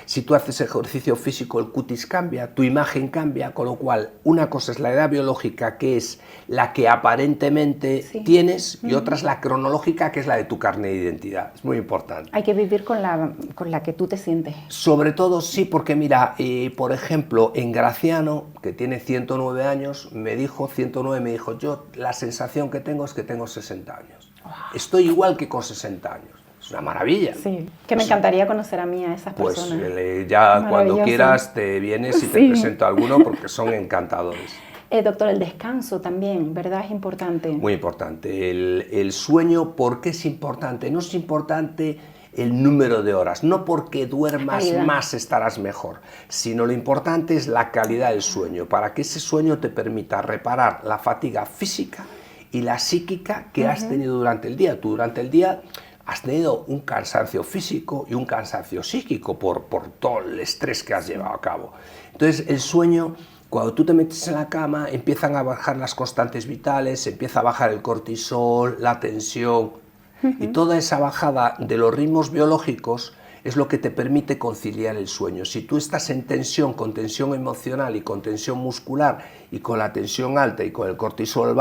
Si tú haces ejercicio físico, el cutis cambia, tu imagen cambia, con lo cual una cosa es la edad biológica, que es la que aparentemente tienes, y otra es la cronológica, que es la de tu carne de identidad. Es muy importante. Hay que vivir con la que tú te sientes. Sobre todo sí, porque mira, por ejemplo, en Graciano, que tiene 109 años, me dijo, yo la sensación que tengo es que tengo 60 años. Wow. Estoy igual que con 60 años. Es una maravilla. Sí, que me encantaría conocer a mí a esas personas. Pues ya cuando quieras te vienes y te presento a alguno, porque son encantadores. Doctor, el descanso también, ¿verdad? Es importante. Muy importante. El sueño, ¿por qué es importante? No es importante el número de horas, no porque duermas más estarás mejor, sino lo importante es la calidad del sueño, para que ese sueño te permita reparar la fatiga física y la psíquica que has tenido durante el día. Tú durante el día has tenido un cansancio físico y un cansancio psíquico por todo el estrés que has llevado a cabo. Entonces, el sueño, cuando tú te metes en la cama, empiezan a bajar las constantes vitales, empieza a bajar el cortisol, la tensión, y toda esa bajada de los ritmos biológicos es lo que te permite conciliar el sueño. Si tú estás en tensión, con tensión emocional y con tensión muscular, y con la tensión alta y con el cortisol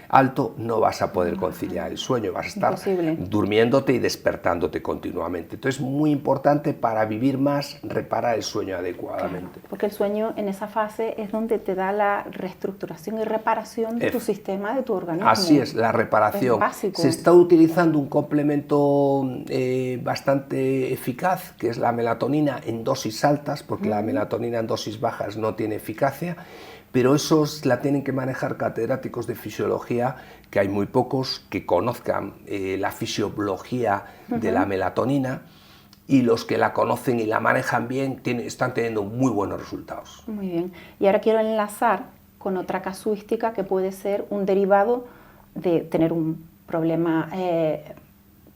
alto, no vas a poder conciliar el sueño, vas a estar durmiéndote y despertándote continuamente. Entonces es muy importante para vivir más, reparar el sueño adecuadamente. Claro, porque el sueño en esa fase es donde te da la reestructuración y reparación de tu sistema, de tu organismo. Así es, la reparación. Es básico. Se está utilizando un complemento bastante eficaz, que es la melatonina en dosis altas, porque la melatonina en dosis bajas no tiene eficacia, pero esos la tienen que manejar catedráticos de fisiología, que hay muy pocos que conozcan la fisiología de la melatonina, y los que la conocen y la manejan bien están teniendo muy buenos resultados. Muy bien. Y ahora quiero enlazar con otra casuística que puede ser un derivado de tener un problema,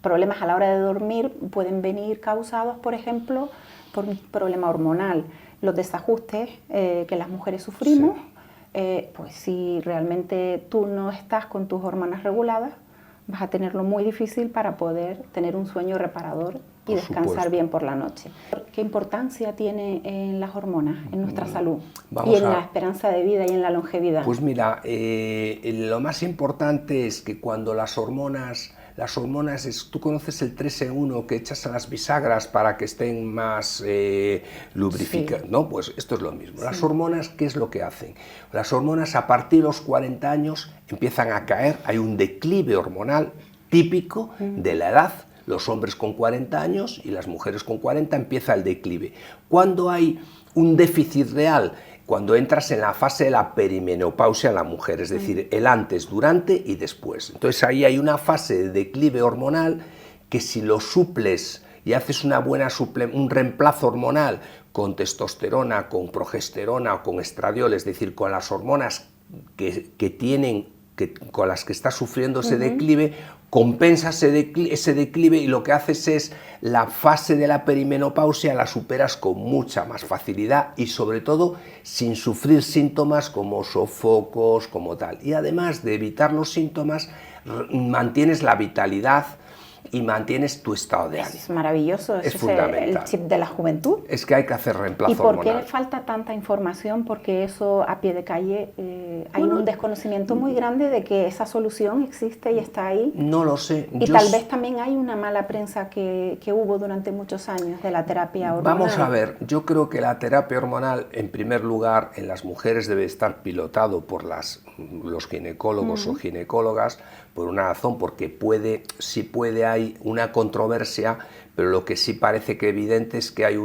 problemas a la hora de dormir pueden venir causados, por ejemplo, por un problema hormonal. Los desajustes que las mujeres sufrimos, pues si realmente tú no estás con tus hormonas reguladas, vas a tenerlo muy difícil para poder tener un sueño reparador y descansar bien por la noche. ¿Qué importancia tiene en las hormonas, en nuestra salud y en la esperanza de vida y en la longevidad? Pues mira, lo más importante es que cuando las hormonas tú conoces el 3 en 1 que echas a las bisagras para que estén más lubrificadas, sí. ¿No? Pues esto es lo mismo. Sí. Las hormonas, ¿qué es lo que hacen? Las hormonas a partir de los 40 años empiezan a caer, hay un declive hormonal típico de la edad. Los hombres con 40 años y las mujeres con 40 empieza el declive. ¿Cuándo hay un déficit real? Cuando entras en la fase de la perimenopausia en la mujer, es decir, el antes, durante y después. Entonces ahí hay una fase de declive hormonal que si lo suples y haces un reemplazo hormonal con testosterona, con progesterona o con estradiol, es decir, con las hormonas con las que está sufriendo ese declive, compensa ese declive y lo que haces es la fase de la perimenopausia la superas con mucha más facilidad y sobre todo sin sufrir síntomas como sofocos, como tal. Y además de evitar los síntomas, mantienes la vitalidad y mantienes tu estado de ánimo. Es maravilloso, es fundamental. El chip de la juventud. Es que hay que hacer reemplazo hormonal. ¿Y por hormonal. qué falta tanta información? Porque eso a pie de calle hay un desconocimiento muy grande de que esa solución existe y está ahí. No lo sé. Y tal vez también hay una mala prensa que hubo durante muchos años de la terapia hormonal. Vamos a ver, yo creo que la terapia hormonal, en primer lugar, en las mujeres debe estar pilotado por los ginecólogos o ginecólogas, por una razón, porque hay una controversia, pero lo que sí parece que evidente es que hay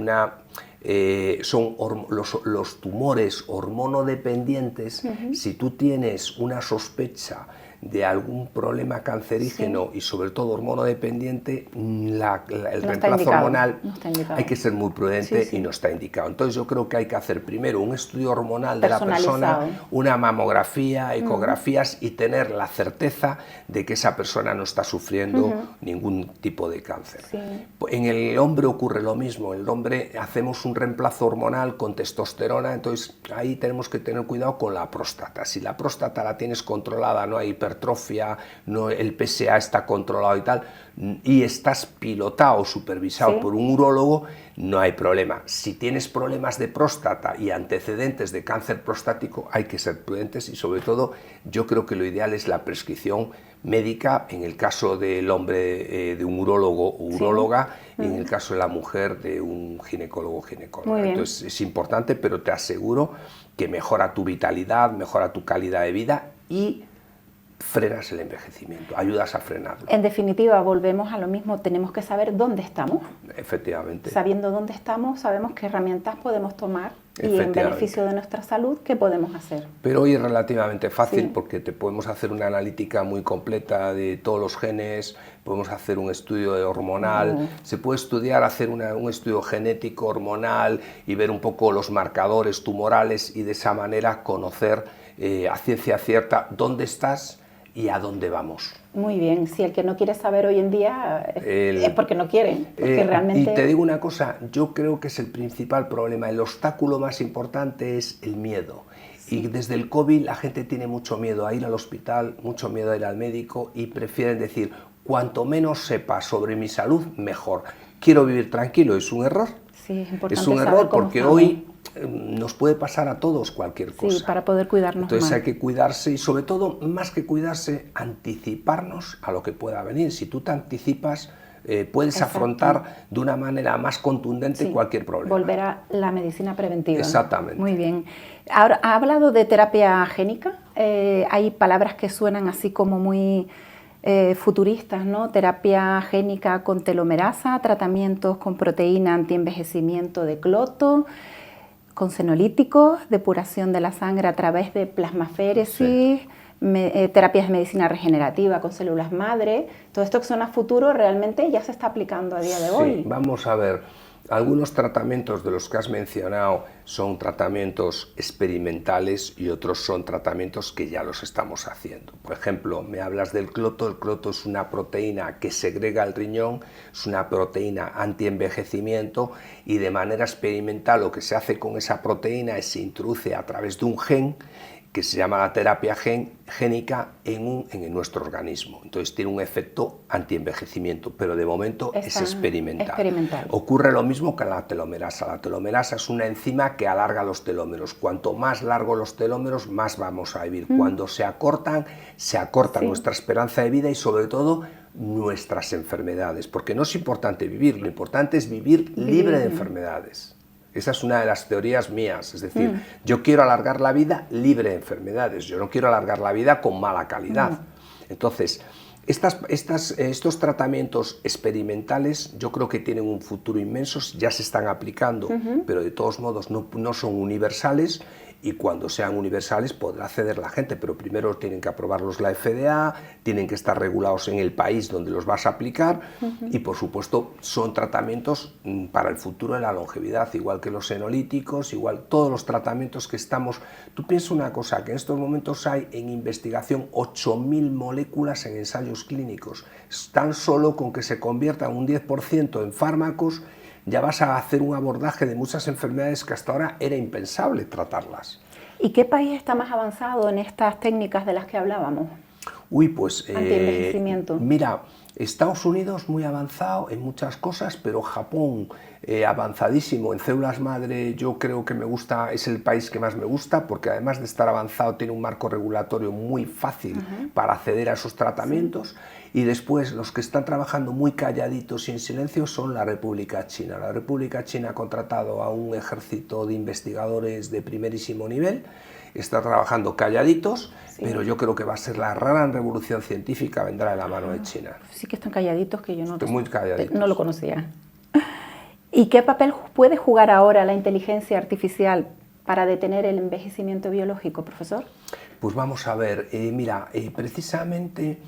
los tumores hormonodependientes. Si tú tienes una sospecha de algún problema cancerígeno y sobre todo hormonodependiente, el reemplazo hormonal hay que ser muy prudente y no está indicado. Entonces yo creo que hay que hacer primero un estudio hormonal de la persona, una mamografía, ecografías y tener la certeza de que esa persona no está sufriendo ningún tipo de cáncer. En el hombre ocurre lo mismo, el hombre hacemos un reemplazo hormonal con testosterona, entonces ahí tenemos que tener cuidado con la próstata. Si la próstata la tienes controlada, no hay hipertrofia, el PSA está controlado y tal, y estás pilotado, supervisado por un urólogo, no hay problema. Si tienes problemas de próstata y antecedentes de cáncer prostático, hay que ser prudentes y sobre todo yo creo que lo ideal es la prescripción médica, en el caso del hombre de un urólogo o uróloga, y en el caso de la mujer de un ginecólogo o ginecóloga. Entonces es importante, pero te aseguro que mejora tu vitalidad, mejora tu calidad de vida y frenas el envejecimiento, ayudas a frenarlo. En definitiva, volvemos a lo mismo, tenemos que saber dónde estamos. Efectivamente. Sabiendo dónde estamos, sabemos qué herramientas podemos tomar y en beneficio de nuestra salud, ¿qué podemos hacer? Pero hoy es relativamente fácil porque podemos hacer una analítica muy completa de todos los genes, podemos hacer un estudio hormonal, se puede hacer un estudio genético, hormonal y ver un poco los marcadores tumorales y de esa manera conocer a ciencia cierta dónde estás y a dónde vamos. Muy bien, si el que no quiere saber hoy en día es porque no quiere, porque realmente... Y te digo una cosa, yo creo que es el principal problema, el obstáculo más importante es el miedo. Y desde el COVID la gente tiene mucho miedo a ir al hospital, mucho miedo a ir al médico y prefieren decir, cuanto menos sepa sobre mi salud, mejor. Quiero vivir tranquilo, ¿es un error? Sí, es importante. Es un error porque hoy nos puede pasar a todos cualquier cosa. Sí, para poder cuidarnos. Entonces más. Hay que cuidarse y sobre todo, más que cuidarse, anticiparnos a lo que pueda venir. Si tú te anticipas, puedes afrontar de una manera más contundente cualquier problema. Volver a la medicina preventiva. Exactamente. Muy bien. Ahora, ha hablado de terapia génica. Hay palabras que suenan así como muy futuristas, ¿no? Terapia génica con telomerasa, tratamientos con proteína antienvejecimiento de cloto, con senolíticos, depuración de la sangre a través de plasmaféresis, terapias de medicina regenerativa con células madre. Todo esto que suena a futuro realmente ya se está aplicando a día de hoy. Sí, vamos a ver. Algunos tratamientos de los que has mencionado son tratamientos experimentales y otros son tratamientos que ya los estamos haciendo. Por ejemplo, me hablas del cloto. El cloto es una proteína que segrega el riñón, es una proteína antienvejecimiento y de manera experimental lo que se hace con esa proteína es se introduce a través de un gen que se llama la terapia génica en nuestro organismo. Entonces tiene un efecto antienvejecimiento, pero de momento es experimental. Ocurre lo mismo que la telomerasa. La telomerasa es una enzima que alarga los telómeros. Cuanto más largos los telómeros, más vamos a vivir. Cuando se acorta nuestra esperanza de vida y sobre todo nuestras enfermedades, porque no es importante vivir, lo importante es vivir libre de enfermedades. Esa es una de las teorías mías, es decir, yo quiero alargar la vida libre de enfermedades, yo no quiero alargar la vida con mala calidad. Entonces, estos tratamientos experimentales yo creo que tienen un futuro inmenso, ya se están aplicando, pero de todos modos no son universales, y cuando sean universales podrá acceder la gente, pero primero tienen que aprobarlos la FDA, tienen que estar regulados en el país donde los vas a aplicar, y por supuesto son tratamientos para el futuro de la longevidad, igual que los senolíticos, igual todos los tratamientos que estamos... Tú piensa una cosa, que en estos momentos hay en investigación 8.000 moléculas en ensayos clínicos, tan solo con que se conviertan un 10% en fármacos, ya vas a hacer un abordaje de muchas enfermedades que hasta ahora era impensable tratarlas. ¿Y qué país está más avanzado en estas técnicas de las que hablábamos? Uy, pues antienvejecimiento. Mira, Estados Unidos muy avanzado en muchas cosas, pero Japón avanzadísimo en células madre. Yo creo que es el país que más me gusta, porque además de estar avanzado tiene un marco regulatorio muy fácil para acceder a esos tratamientos. Y después los que están trabajando muy calladitos y en silencio son la República China. La República China ha contratado a un ejército de investigadores de primerísimo nivel, está trabajando calladitos, pero yo creo que va a ser la gran revolución científica, vendrá de la mano de China. Sí que están calladitos, que yo no lo conocía. ¿Y qué papel puede jugar ahora la inteligencia artificial para detener el envejecimiento biológico, profesor? Pues vamos a ver, mira, precisamente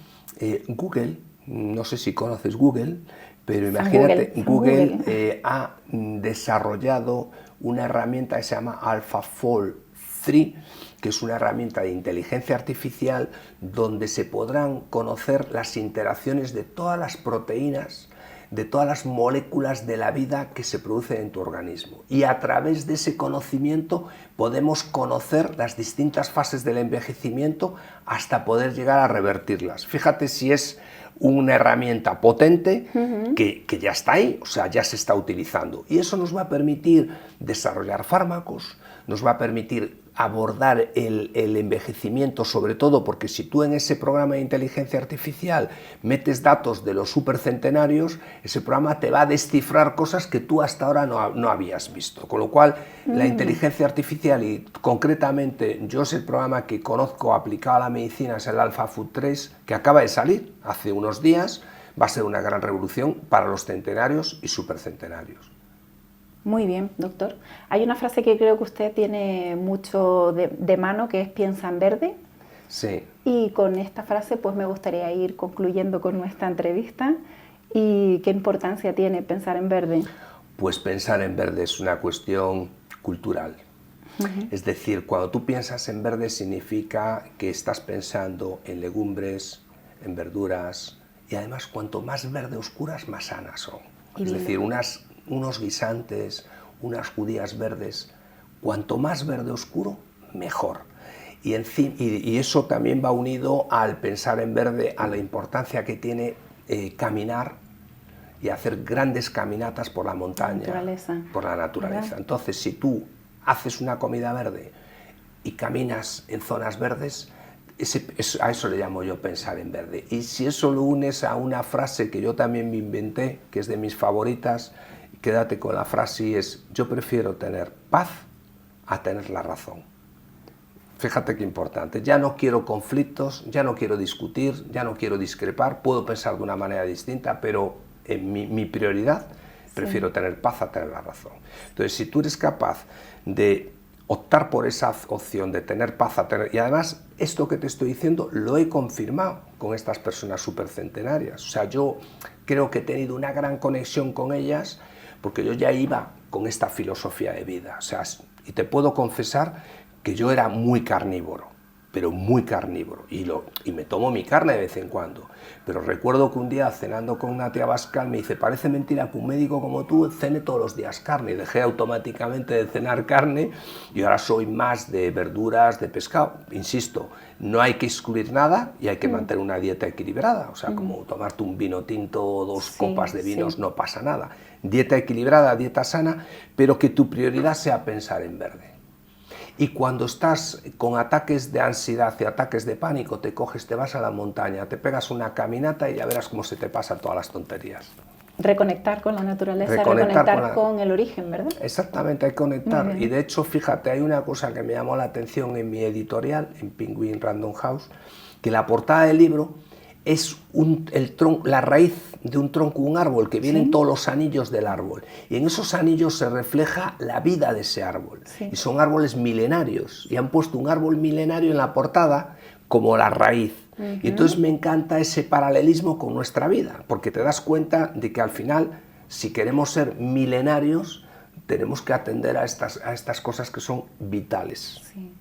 Google, no sé si conoces Google, pero imagínate, Google ha desarrollado una herramienta que se llama AlphaFold 3, que es una herramienta de inteligencia artificial donde se podrán conocer las interacciones de todas las proteínas, de todas las moléculas de la vida que se producen en tu organismo. Y a través de ese conocimiento podemos conocer las distintas fases del envejecimiento hasta poder llegar a revertirlas. Fíjate si es una herramienta potente que ya está ahí, o sea, ya se está utilizando. Y eso nos va a permitir desarrollar fármacos, nos va a permitir abordar el envejecimiento, sobre todo porque si tú en ese programa de inteligencia artificial metes datos de los supercentenarios, ese programa te va a descifrar cosas que tú hasta ahora no habías visto. Con lo cual, la inteligencia artificial, y concretamente yo es el programa que conozco aplicado a la medicina, es el AlphaFold 3, que acaba de salir hace unos días, va a ser una gran revolución para los centenarios y supercentenarios. Muy bien, doctor. Hay una frase que creo que usted tiene mucho de mano, que es piensa en verde. Sí. Y con esta frase pues me gustaría ir concluyendo con nuestra entrevista. ¿Y qué importancia tiene pensar en verde? Pues pensar en verde es una cuestión cultural. Es decir, cuando tú piensas en verde significa que estás pensando en legumbres, en verduras, y además cuanto más verde oscuras, más sanas son. Es decir, unos guisantes, unas judías verdes, cuanto más verde oscuro, mejor. Y eso también va unido al pensar en verde, a la importancia que tiene caminar y hacer grandes caminatas por la montaña, por la naturaleza. ¿Verdad? Entonces, si tú haces una comida verde y caminas en zonas verdes, a eso le llamo yo pensar en verde. Y si eso lo unes a una frase que yo también me inventé, que es de mis favoritas, quédate con la frase, y es: yo prefiero tener paz a tener la razón. Fíjate qué importante, ya no quiero conflictos, ya no quiero discutir, ya no quiero discrepar, puedo pensar de una manera distinta, pero en mi prioridad prefiero tener paz a tener la razón. Entonces, si tú eres capaz de optar por esa opción de tener paz, y además esto que te estoy diciendo lo he confirmado con estas personas supercentenarias, o sea, yo creo que he tenido una gran conexión con ellas porque yo ya iba con esta filosofía de vida, o sea, y te puedo confesar que yo era muy carnívoro, pero muy carnívoro, y me tomo mi carne de vez en cuando. Pero recuerdo que un día, cenando con una tía vasca, me dice: parece mentira que un médico como tú cene todos los días carne. Y dejé automáticamente de cenar carne y ahora soy más de verduras, de pescado. Insisto, no hay que excluir nada y hay que mantener una dieta equilibrada. O sea, como tomarte un vino tinto o dos copas de vinos, no pasa nada. Dieta equilibrada, dieta sana, pero que tu prioridad sea pensar en verde. Y cuando estás con ataques de ansiedad y ataques de pánico, te coges, te vas a la montaña, te pegas una caminata y ya verás cómo se te pasan todas las tonterías. Reconectar con la naturaleza, reconectar con el origen, ¿verdad? Exactamente, hay que conectar. Y de hecho, fíjate, hay una cosa que me llamó la atención en mi editorial, en Penguin Random House, que la portada del libro es la raíz de un tronco, un árbol, que vienen todos los anillos del árbol. Y en esos anillos se refleja la vida de ese árbol. Y son árboles milenarios. Y han puesto un árbol milenario en la portada como la raíz. Y entonces me encanta ese paralelismo con nuestra vida, porque te das cuenta de que al final, si queremos ser milenarios, tenemos que atender a estas cosas que son vitales. Sí.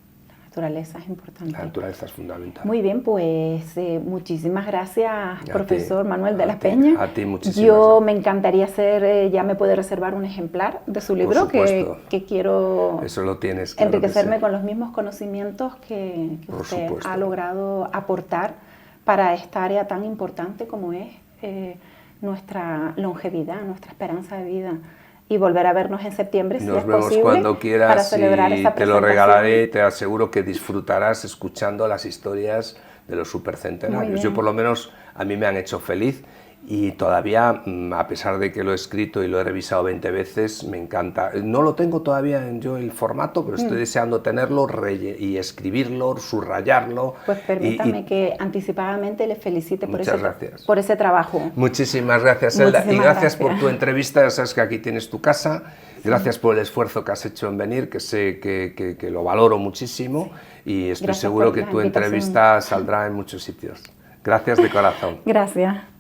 La naturaleza es importante. La naturaleza es fundamental. Muy bien, pues muchísimas gracias, profesor Manuel de la Peña. A ti muchísimas Yo me encantaría ya me puede reservar un ejemplar de su libro, que quiero eso lo tienes, claro, enriquecerme con los mismos conocimientos que usted ha logrado aportar para esta área tan importante como es nuestra longevidad, nuestra esperanza de vida. Y volver a vernos en septiembre, si nos vemos cuando quieras, para celebrar esa te lo regalaré y te aseguro que disfrutarás escuchando las historias de los supercentenarios. Yo, por lo menos, a mí me han hecho feliz y todavía, a pesar de que lo he escrito y lo he revisado 20 veces, me encanta. No lo tengo todavía yo el formato, pero estoy deseando tenerlo y escribirlo, subrayarlo. Pues permítame que anticipadamente le felicite por gracias. Por ese trabajo. Muchísimas gracias, Elda, y gracias por tu entrevista. Ya sabes que aquí tienes tu casa. Gracias por el esfuerzo que has hecho en venir, que sé que lo valoro muchísimo, y estoy seguro que tu entrevista saldrá en muchos sitios. Gracias de corazón. Gracias.